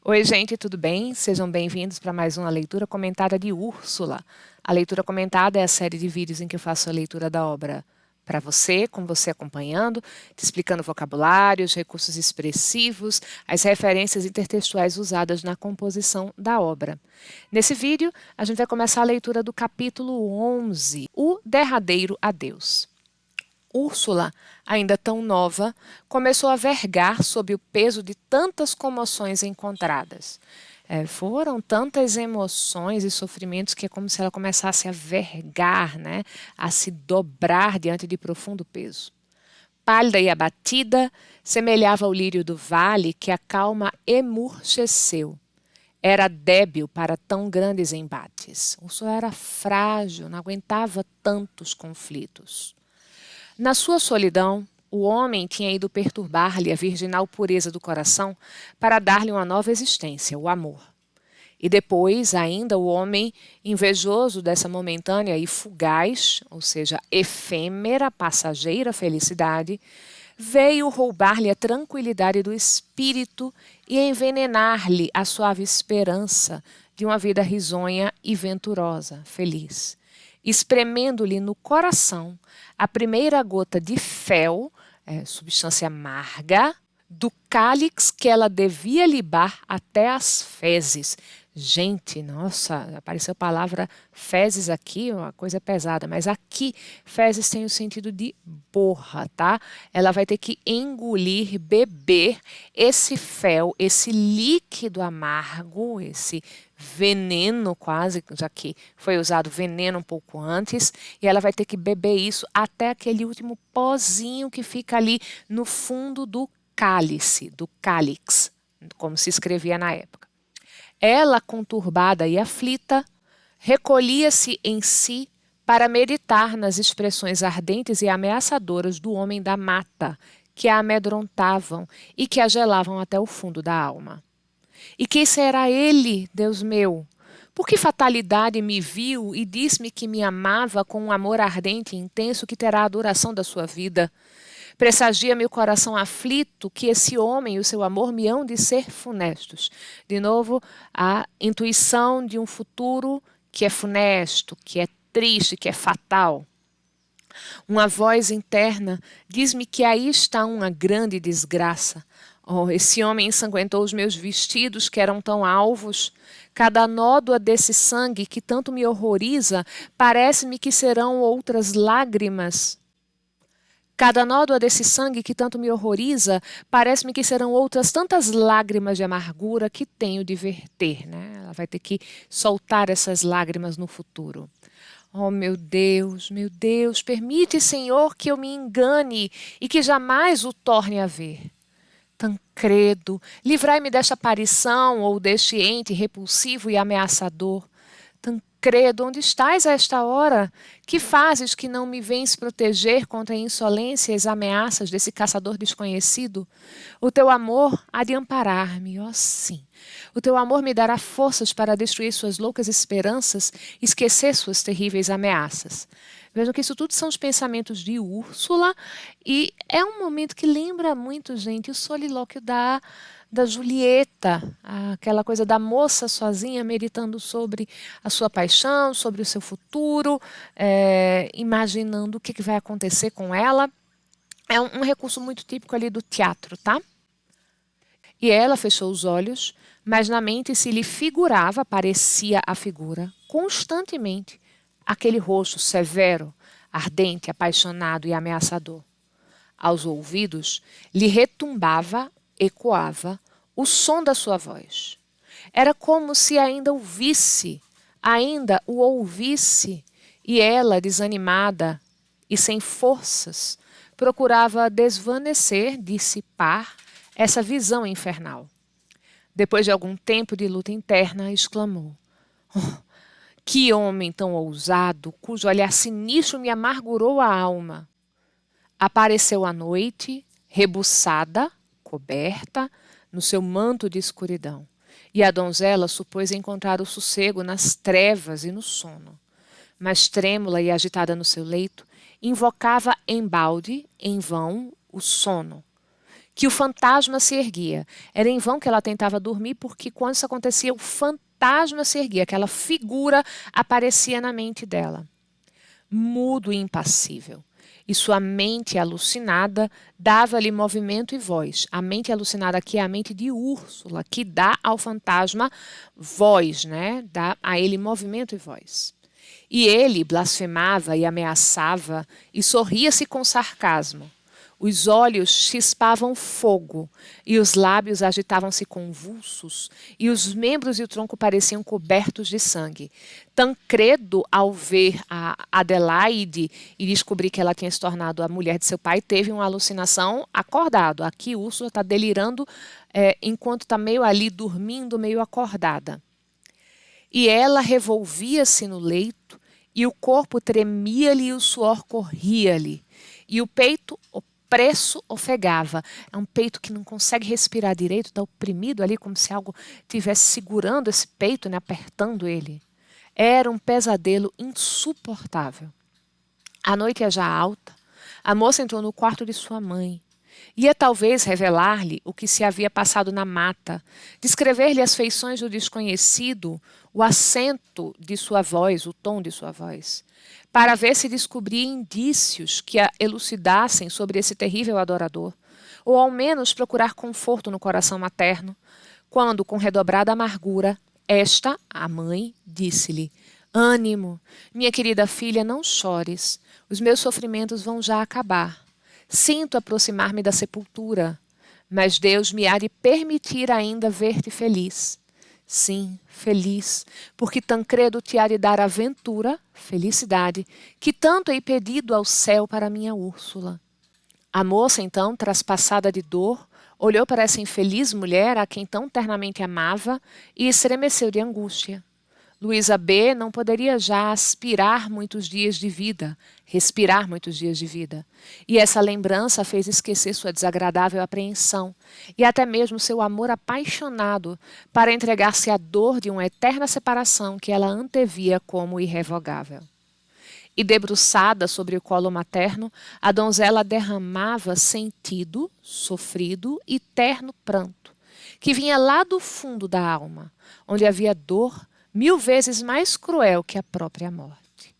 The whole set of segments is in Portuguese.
Oi, gente, tudo bem? Sejam bem-vindos para mais uma leitura comentada de Úrsula. A leitura comentada é a série de vídeos em que eu faço a leitura da obra para você, com você acompanhando, te explicando o vocabulário, os recursos expressivos, as referências intertextuais usadas na composição da obra. Nesse vídeo, a gente vai começar a leitura do capítulo 11, O Derradeiro Adeus. Úrsula, ainda tão nova, começou a vergar sob o peso de tantas comoções encontradas. Foram tantas emoções e sofrimentos que é como se ela começasse a vergar, né? A se dobrar diante de profundo peso. Pálida e abatida, semelhava ao lírio do vale que a calma emurcheceu. Era débil para tão grandes embates. Úrsula era frágil, não aguentava tantos conflitos. Na sua solidão, o homem tinha ido perturbar-lhe a virginal pureza do coração para dar-lhe uma nova existência, o amor. E depois, ainda, o homem, invejoso dessa momentânea e fugaz, ou seja, efêmera, passageira felicidade, veio roubar-lhe a tranquilidade do espírito e envenenar-lhe a suave esperança de uma vida risonha e venturosa, feliz, espremendo-lhe no coração a primeira gota de fel, substância amarga, do cálice que ela devia libar até as fezes. Gente, nossa, apareceu a palavra fezes aqui, uma coisa pesada, mas aqui fezes tem o sentido de borra, tá? Ela vai ter que engolir, beber esse fel, esse líquido amargo, esse veneno quase, já que foi usado veneno um pouco antes, e ela vai ter que beber isso até aquele último pozinho que fica ali no fundo do cálice, como se escrevia na época. Ela, conturbada e aflita, recolhia-se em si para meditar nas expressões ardentes e ameaçadoras do homem da mata, que a amedrontavam e que a gelavam até o fundo da alma. E quem será ele, Deus meu? Por que fatalidade me viu e disse-me que me amava com um amor ardente e intenso que terá a duração da sua vida? Pressagia meu coração aflito que esse homem e o seu amor me hão de ser funestos. De novo, a intuição de um futuro que é funesto, que é triste, que é fatal. Uma voz interna diz-me que aí está uma grande desgraça. Oh, esse homem ensanguentou os meus vestidos que eram tão alvos. Cada nódoa desse sangue que tanto me horroriza, parece-me que serão outras lágrimas. Cada nódoa desse sangue que tanto me horroriza, parece-me que serão outras tantas lágrimas de amargura que tenho de verter, né? Ela vai ter que soltar essas lágrimas no futuro. Oh, meu Deus, permite, Senhor, que eu me engane e que jamais o torne a ver. Tancredo, livrai-me desta aparição ou deste ente repulsivo e ameaçador. Tancredo, onde estás a esta hora? Que fazes que não me vens proteger contra a insolência e as ameaças desse caçador desconhecido? O teu amor há de amparar-me, ó sim. O teu amor me dará forças para destruir suas loucas esperanças e esquecer suas terríveis ameaças. Vejam que isso tudo são os pensamentos de Úrsula e é um momento que lembra muito, gente, o solilóquio da Julieta, aquela coisa da moça sozinha meditando sobre a sua paixão, sobre o seu futuro, imaginando o que vai acontecer com ela. É um recurso muito típico ali do teatro, tá? E ela fechou os olhos, mas na mente se lhe figurava, aparecia a figura, constantemente, aquele rosto severo, ardente, apaixonado e ameaçador. Aos ouvidos lhe retumbava, ecoava, o som da sua voz. Era como se ainda o ouvisse, e ela, desanimada e sem forças, procurava desvanecer, dissipar essa visão infernal. Depois de algum tempo de luta interna, exclamou: "Oh, que homem tão ousado, cujo olhar sinistro me amargurou a alma!" Apareceu à noite, rebuçada, coberta, no seu manto de escuridão. E a donzela supôs encontrar o sossego nas trevas e no sono. Mas trêmula e agitada no seu leito, invocava embalde, em vão, o sono. que o fantasma se erguia. Era em vão que ela tentava dormir, porque quando isso acontecia, o fantasma se erguia, aquela figura aparecia na mente dela, mudo e impassível. E sua mente alucinada dava-lhe movimento e voz. A mente alucinada aqui é a mente de Úrsula, que dá ao fantasma voz, né? Dá a ele movimento e voz. E ele blasfemava e ameaçava e sorria-se com sarcasmo. Os olhos chispavam fogo, e os lábios agitavam-se convulsos, e os membros e o tronco pareciam cobertos de sangue. Tancredo, ao ver a Adelaide e descobrir que ela tinha se tornado a mulher de seu pai, teve uma alucinação acordado. Aqui Úrsula está delirando enquanto está meio ali dormindo, meio acordada. E ela revolvia-se no leito, e o corpo tremia-lhe e o suor corria-lhe, e o peito opresso ofegava. É um peito que não consegue respirar direito, está oprimido ali, como se algo estivesse segurando esse peito, né, apertando ele. Era um pesadelo insuportável. A noite é já alta. A moça entrou no quarto de sua mãe. Ia talvez revelar-lhe o que se havia passado na mata, descrever-lhe as feições do desconhecido, o acento de sua voz, o tom de sua voz, para ver se descobria indícios que a elucidassem sobre esse terrível adorador, ou ao menos procurar conforto no coração materno, quando, com redobrada amargura, esta, a mãe, disse-lhe: "Ânimo, minha querida filha, não chores, os meus sofrimentos vão já acabar. Sinto aproximar-me da sepultura, mas Deus me há de permitir ainda ver-te feliz. Sim, feliz, porque Tancredo te há de dar a ventura, felicidade, que tanto hei pedido ao céu para minha Úrsula." A moça, então, traspassada de dor, olhou para essa infeliz mulher a quem tão ternamente amava e estremeceu de angústia. Luísa B. não poderia já aspirar muitos dias de vida, respirar muitos dias de vida. E essa lembrança fez esquecer sua desagradável apreensão e até mesmo seu amor apaixonado para entregar-se à dor de uma eterna separação que ela antevia como irrevogável. E debruçada sobre o colo materno, a donzela derramava sentido, sofrido e terno pranto, que vinha lá do fundo da alma, onde havia dor 1000 vezes mais cruel que a própria morte.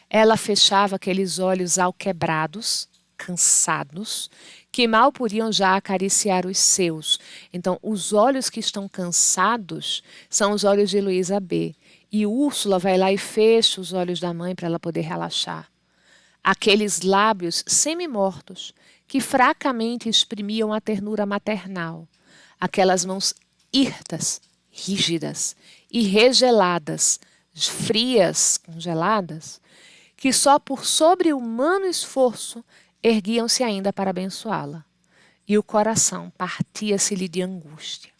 Ela fechava aqueles olhos alquebrados, cansados, que mal podiam já acariciar os seus. Então, os olhos que estão cansados são os olhos de Luísa B. E Úrsula vai lá e fecha os olhos da mãe para ela poder relaxar. Aqueles lábios semi-mortos que fracamente exprimiam a ternura maternal. Aquelas mãos hirtas, rígidas e regeladas, frias, congeladas, que só por sobre-humano esforço erguiam-se ainda para abençoá-la. E o coração partia-se-lhe de angústia.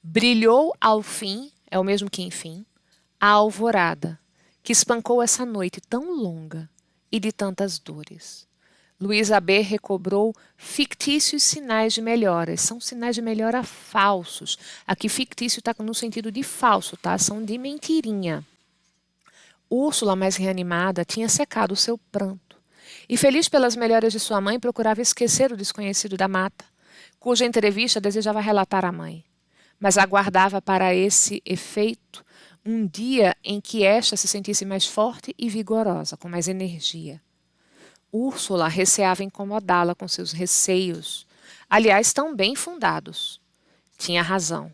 Brilhou ao fim, é o mesmo que enfim, a alvorada, que espancou essa noite tão longa e de tantas dores. Luísa B. recobrou fictícios sinais de melhoras. São sinais de melhora falsos. Aqui fictício está no sentido de falso, tá? São de mentirinha. Úrsula, mais reanimada, tinha secado o seu pranto. E feliz pelas melhoras de sua mãe, procurava esquecer o desconhecido da mata, cuja entrevista desejava relatar à mãe. Mas aguardava para esse efeito um dia em que esta se sentisse mais forte e vigorosa, com mais energia. Úrsula receava incomodá-la com seus receios, aliás, tão bem fundados. Tinha razão.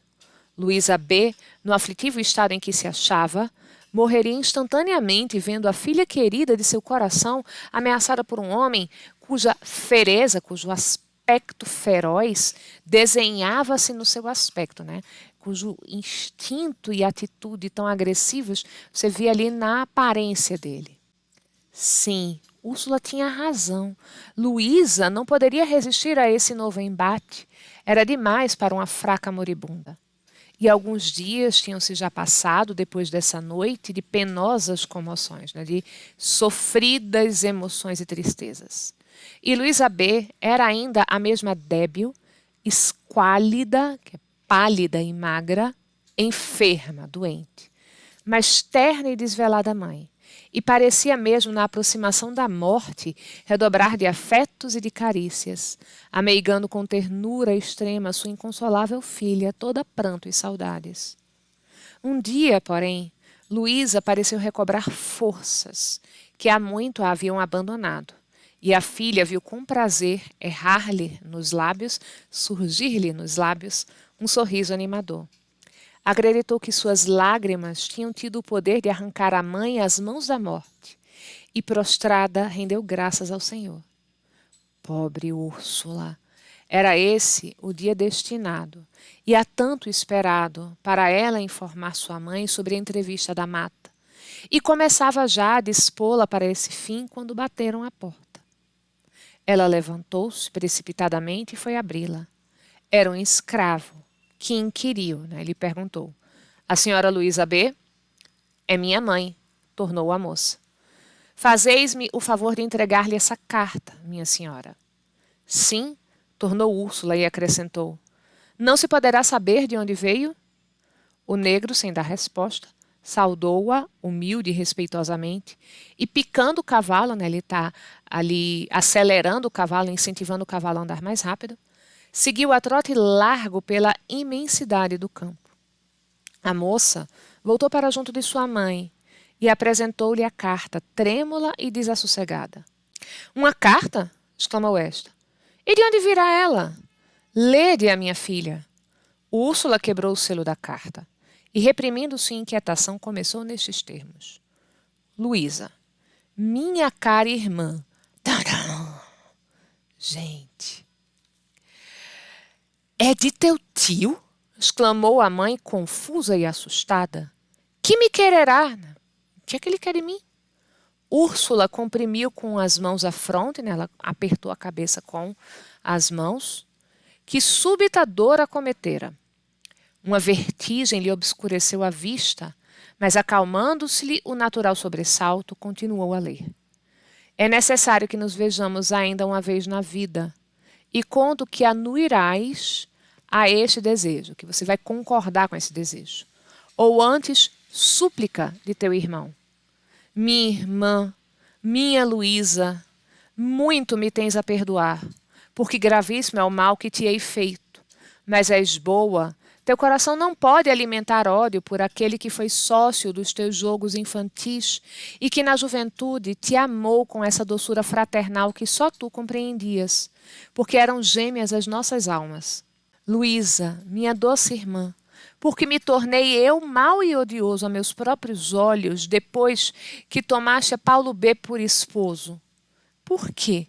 Luísa B., no aflitivo estado em que se achava, morreria instantaneamente vendo a filha querida de seu coração ameaçada por um homem cuja fereza, cujo aspecto feroz desenhava-se no seu aspecto, né? Cujo instinto e atitude tão agressivos você via ali na aparência dele. Sim, Úrsula tinha razão. Luísa não poderia resistir a esse novo embate. Era demais para uma fraca moribunda. E alguns dias tinham-se já passado depois dessa noite de penosas comoções, né, de sofridas emoções e tristezas. E Luísa B. era ainda a mesma débil, esquálida, que é pálida e magra, enferma, doente, mas terna e desvelada mãe. e parecia mesmo, na aproximação da morte, redobrar de afetos e de carícias, ameigando com ternura extrema sua inconsolável filha, toda pranto e saudades. Um dia, porém, Luísa pareceu recobrar forças, que há muito a haviam abandonado, e a filha viu com prazer surgir-lhe nos lábios, um sorriso animador. Acreditou que suas lágrimas tinham tido o poder de arrancar a mãe às mãos da morte, e prostrada rendeu graças ao Senhor. Pobre Úrsula! Era esse o dia destinado, e há tanto esperado, para ela informar sua mãe sobre a entrevista da mata, e começava já a dispô-la para esse fim quando bateram à porta. Ela levantou-se precipitadamente e foi abri-la. Era um escravo, que inquiriu, né? Ele perguntou: "A senhora Luísa B?" "É minha mãe", tornou a moça. "Fazeis-me o favor de entregar-lhe essa carta, minha senhora." "Sim", tornou Úrsula e acrescentou: "Não se poderá saber de onde veio?" O negro, sem dar resposta, saudou-a, humilde e respeitosamente, e picando o cavalo, né, ele está ali acelerando o cavalo, incentivando o cavalo a andar mais rápido, seguiu a trote largo pela imensidade do campo. A moça voltou para junto de sua mãe e apresentou-lhe a carta, trêmula e desassossegada. "Uma carta?" exclamou esta. "E de onde virá ela?" "Lede, a minha filha." Úrsula quebrou o selo da carta e, reprimindo sua inquietação, começou nestes termos: "Luísa, minha cara irmã." Tadã! Gente. "É de teu tio?" exclamou a mãe, confusa e assustada. "Que me quererá? O que é que ele quer de mim?" Úrsula comprimiu com as mãos a fronte, né? Ela apertou a cabeça com as mãos. Que súbita dor acometera. Uma vertigem lhe obscureceu a vista, mas, acalmando-se-lhe o natural sobressalto, continuou a ler. "É necessário que nos vejamos ainda uma vez na vida, e conto que anuirás a este desejo, que você vai concordar com esse desejo, ou antes, súplica de teu irmão. Minha irmã, minha Luísa, muito me tens a perdoar, porque gravíssimo é o mal que te hei feito, mas és boa. Teu coração não pode alimentar ódio por aquele que foi sócio dos teus jogos infantis e que na juventude te amou com essa doçura fraternal que só tu compreendias, porque eram gêmeas as nossas almas. Luísa, minha doce irmã, porque me tornei eu mau e odioso a meus próprios olhos depois que tomaste a Paulo B por esposo. Por quê?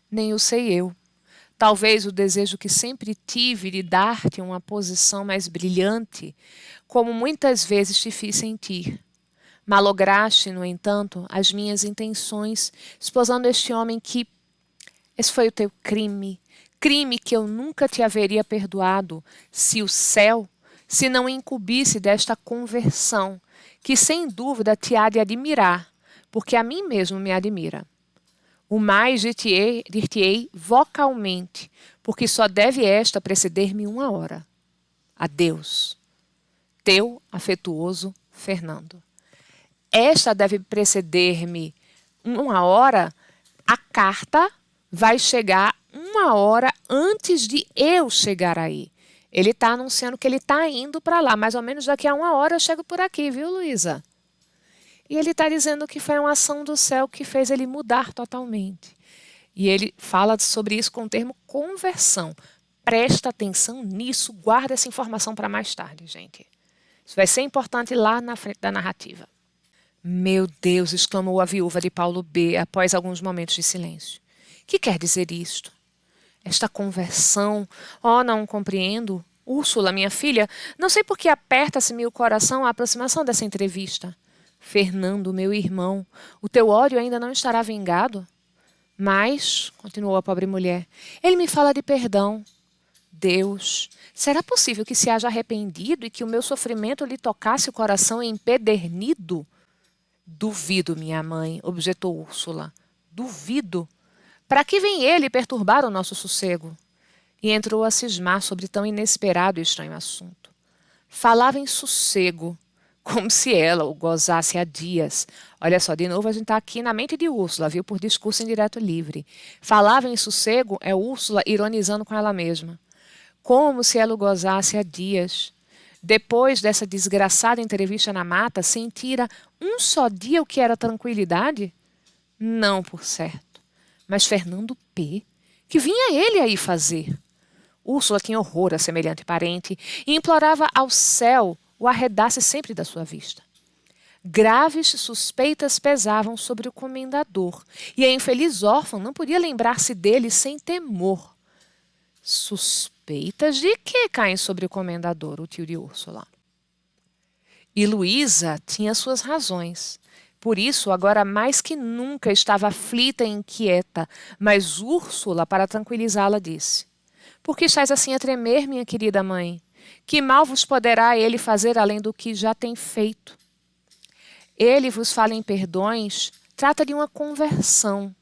Nem o sei eu. Talvez o desejo que sempre tive de dar-te uma posição mais brilhante, como muitas vezes te fiz sentir. Malograste, no entanto, as minhas intenções, esposando este homem que... Esse foi o teu crime, crime que eu nunca te haveria perdoado, se não incumbisse desta conversão, que sem dúvida te há de admirar, porque a mim mesmo me admira. O mais dir-te-ei vocalmente, porque só deve esta preceder-me 1 hora. Adeus. Teu afetuoso Fernando. Esta deve preceder-me 1 hora. A carta vai chegar 1 hora antes de eu chegar aí. Ele está anunciando que ele está indo para lá. Mais ou menos daqui a 1 hora eu chego por aqui, viu, Luísa? E ele está dizendo que foi uma ação do céu que fez ele mudar totalmente. E ele fala sobre isso com o termo conversão. Presta atenção nisso, guarda essa informação para mais tarde, gente. Isso vai ser importante lá na frente da narrativa. "Meu Deus!" exclamou a viúva de Paulo B. após alguns momentos de silêncio. "Que quer dizer isto? Esta conversão? Oh, não compreendo. Úrsula, minha filha, não sei por que aperta-se-me o coração à aproximação dessa entrevista. Fernando, meu irmão, o teu ódio ainda não estará vingado?" "Mas", continuou a pobre mulher, "ele me fala de perdão." Deus, será possível que se haja arrependido e que o meu sofrimento lhe tocasse o coração empedernido? "Duvido, minha mãe", objetou Úrsula. "Duvido. Para que vem ele perturbar o nosso sossego?" E entrou a cismar sobre tão inesperado e estranho assunto. Falava em sossego, como se ela o gozasse há dias. Olha só, de novo a gente está aqui na mente de Úrsula, viu? Por discurso indireto livre. Falava em sossego, é Úrsula ironizando com ela mesma. Como se ela o gozasse há dias. Depois dessa desgraçada entrevista na mata, sentira um só dia o que era tranquilidade? Não, por certo. Mas Fernando P., que vinha ele aí fazer? Úrsula tinha horror a semelhante parente e implorava ao céu o arredasse sempre da sua vista. Graves suspeitas pesavam sobre o comendador, e a infeliz órfã não podia lembrar-se dele sem temor. Suspeitas de que caem sobre o comendador, o tio de Úrsula? E Luísa tinha suas razões. Por isso, agora mais que nunca estava aflita e inquieta, mas Úrsula, para tranquilizá-la, disse: Por que estás assim a tremer, minha querida mãe? Que mal vos poderá ele fazer além do que já tem feito? Ele vos fala em perdões, trata de uma conversão,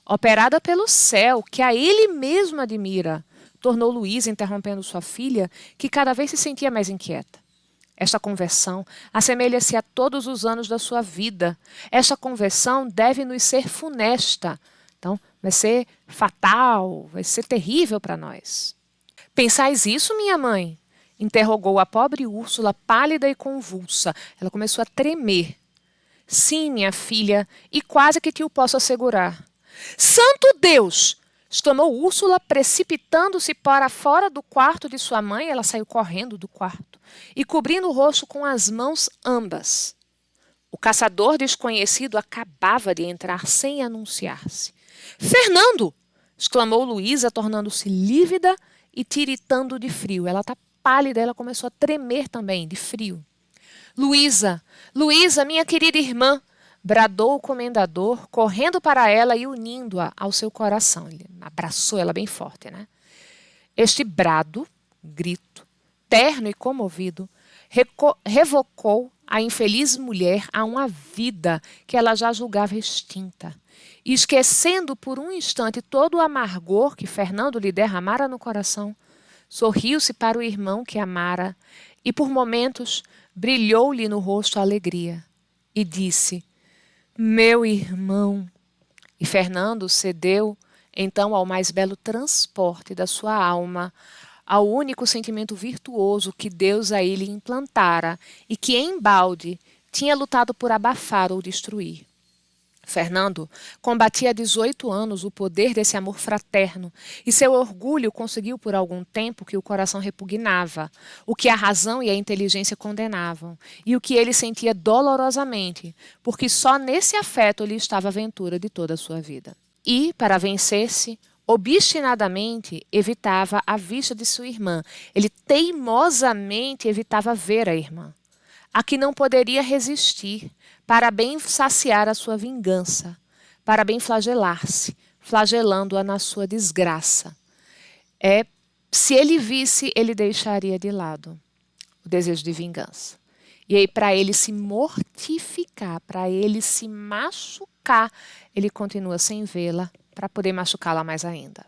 operada pelo céu, que a ele mesmo admira, tornou Luísa, interrompendo sua filha, que cada vez se sentia mais inquieta. Esta conversão assemelha-se a todos os anos da sua vida. Esta conversão deve nos ser funesta. Então, vai ser fatal, vai ser terrível para nós. Pensais isso, minha mãe? Interrogou a pobre Úrsula, pálida e convulsa. Ela começou a tremer. Sim, minha filha, e quase que te o posso assegurar. Santo Deus! Exclamou Úrsula, precipitando-se para fora do quarto de sua mãe. Ela saiu correndo do quarto e cobrindo o rosto com as mãos ambas. O caçador desconhecido acabava de entrar sem anunciar-se. Fernando! Exclamou Luísa, tornando-se lívida e tiritando de frio. Ela está pálida, ela começou a tremer também, de frio. Luísa, Luísa, minha querida irmã! Bradou o comendador, correndo para ela e unindo-a ao seu coração. Ele abraçou ela bem forte, né? Este brado, grito, terno e comovido, revocou a infeliz mulher a uma vida que ela já julgava extinta. E, esquecendo por um instante todo o amargor que Fernando lhe derramara no coração, sorriu-se para o irmão que amara e, por momentos, brilhou-lhe no rosto a alegria. E disse: Meu irmão! E Fernando cedeu, então, ao mais belo transporte da sua alma, ao único sentimento virtuoso que Deus a ele implantara e que, embalde, tinha lutado por abafar ou destruir. Fernando combatia há 18 anos o poder desse amor fraterno e seu orgulho conseguiu por algum tempo que o coração repugnava, o que a razão e a inteligência condenavam, e o que ele sentia dolorosamente, porque só nesse afeto lhe estava a aventura de toda a sua vida. E, para vencer-se, obstinadamente evitava a vista de sua irmã. Ele teimosamente evitava ver a irmã, a que não poderia resistir, para bem saciar a sua vingança, para bem flagelar-se, flagelando-a na sua desgraça. Se ele visse, ele deixaria de lado o desejo de vingança. E aí, para ele se mortificar, para ele se machucar, ele continua sem vê-la, para poder machucá-la mais ainda.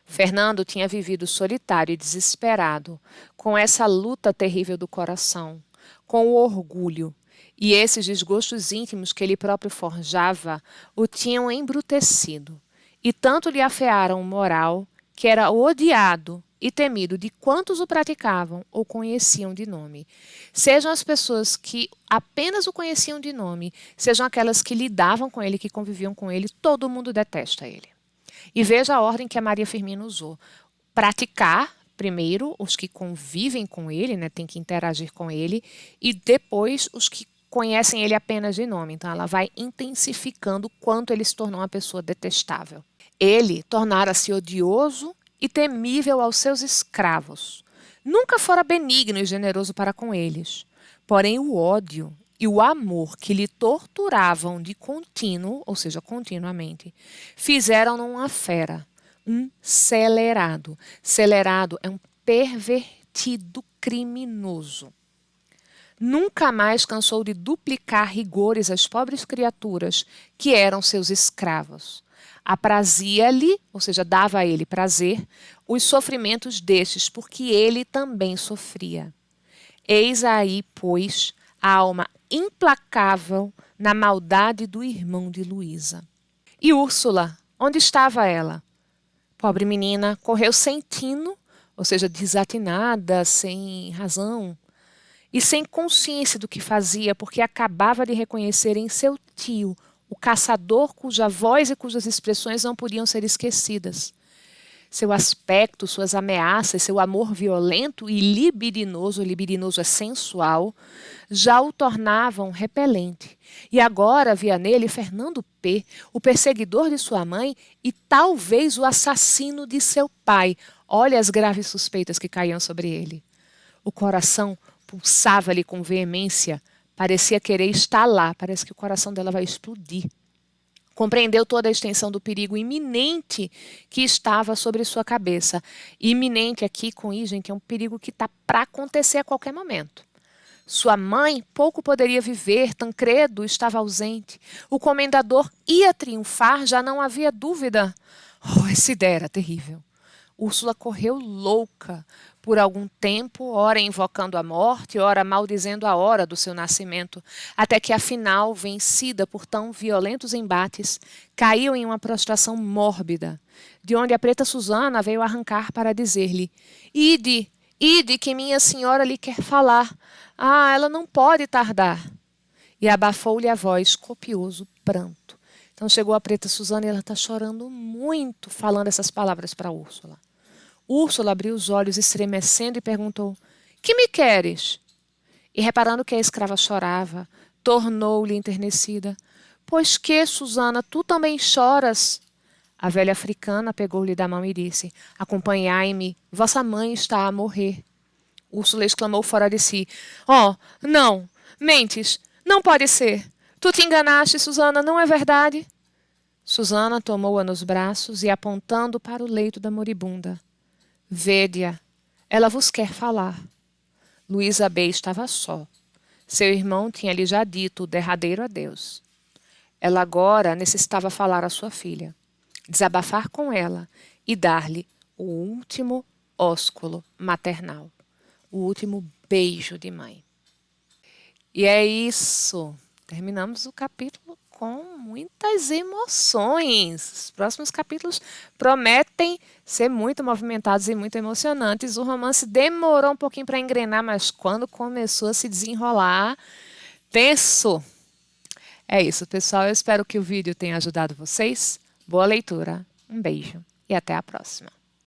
Fernando tinha vivido solitário e desesperado, com essa luta terrível do coração, com o orgulho, e esses desgostos íntimos que ele próprio forjava o tinham embrutecido, e tanto lhe afearam o moral que era odiado e temido de quantos o praticavam ou conheciam de nome. Sejam as pessoas que apenas o conheciam de nome, sejam aquelas que lidavam com ele, que conviviam com ele, todo mundo detesta ele. E veja a ordem que a Maria Firmina usou. Praticar, primeiro, os que convivem com ele, né, tem que interagir com ele, e depois os que conhecem ele apenas de nome. Então, ela vai intensificando o quanto ele se tornou uma pessoa detestável. Ele tornara-se odioso e temível aos seus escravos. Nunca fora benigno e generoso para com eles. Porém, o ódio e o amor que lhe torturavam de contínuo, ou seja, continuamente, fizeram-no uma fera, um celerado. Celerado é um pervertido criminoso. Nunca mais cansou de duplicar rigores às pobres criaturas que eram seus escravos. Aprazia-lhe, ou seja, dava a ele prazer, os sofrimentos destes, porque ele também sofria. Eis aí, pois, a alma implacável na maldade do irmão de Luísa. E Úrsula, onde estava ela? Pobre menina, correu sem tino, ou seja, desatinada, sem razão, e sem consciência do que fazia, porque acabava de reconhecer em seu tio o caçador cuja voz e cujas expressões não podiam ser esquecidas. Seu aspecto, suas ameaças, seu amor violento e libidinoso é sensual, já o tornavam repelente. E agora via nele Fernando P., o perseguidor de sua mãe e talvez o assassino de seu pai. Olha as graves suspeitas que caíam sobre ele. O coração pulsava-lhe com veemência, parecia querer estar lá, parece que o coração dela vai explodir. Compreendeu toda a extensão do perigo iminente que estava sobre sua cabeça. Iminente aqui com I, gente, é um perigo que está para acontecer a qualquer momento. Sua mãe pouco poderia viver, Tancredo estava ausente. O comendador ia triunfar, já não havia dúvida. Oh, essa ideia era terrível. Úrsula correu louca por algum tempo, ora invocando a morte, ora maldizendo a hora do seu nascimento, até que, afinal, vencida por tão violentos embates, caiu em uma prostração mórbida, de onde a preta Susana veio arrancar para dizer-lhe: Ide, ide, que minha senhora lhe quer falar. Ah, ela não pode tardar. E abafou-lhe a voz copioso pranto. Então chegou a preta Susana e ela está chorando muito, falando essas palavras para Úrsula. Úrsula abriu os olhos estremecendo e perguntou: Que me queres? E reparando que a escrava chorava, tornou-lhe enternecida: Pois que, Susana, tu também choras? A velha africana pegou-lhe da mão e disse: Acompanhai-me, vossa mãe está a morrer. Úrsula exclamou fora de si: Oh, não, mentes, não pode ser. Tu te enganaste, Susana, não é verdade? Susana tomou-a nos braços e, apontando para o leito da moribunda: Vede-a, ela vos quer falar. Luísa B. estava só. Seu irmão tinha-lhe já dito o derradeiro adeus. Ela agora necessitava falar à sua filha, desabafar com ela e dar-lhe o último ósculo maternal, o último beijo de mãe. E é isso. Terminamos o capítulo com muitas emoções. Os próximos capítulos prometem ser muito movimentados e muito emocionantes. O romance demorou um pouquinho para engrenar, mas quando começou a se desenrolar, tenso. É isso, pessoal. Eu espero que o vídeo tenha ajudado vocês. Boa leitura, um beijo e até a próxima.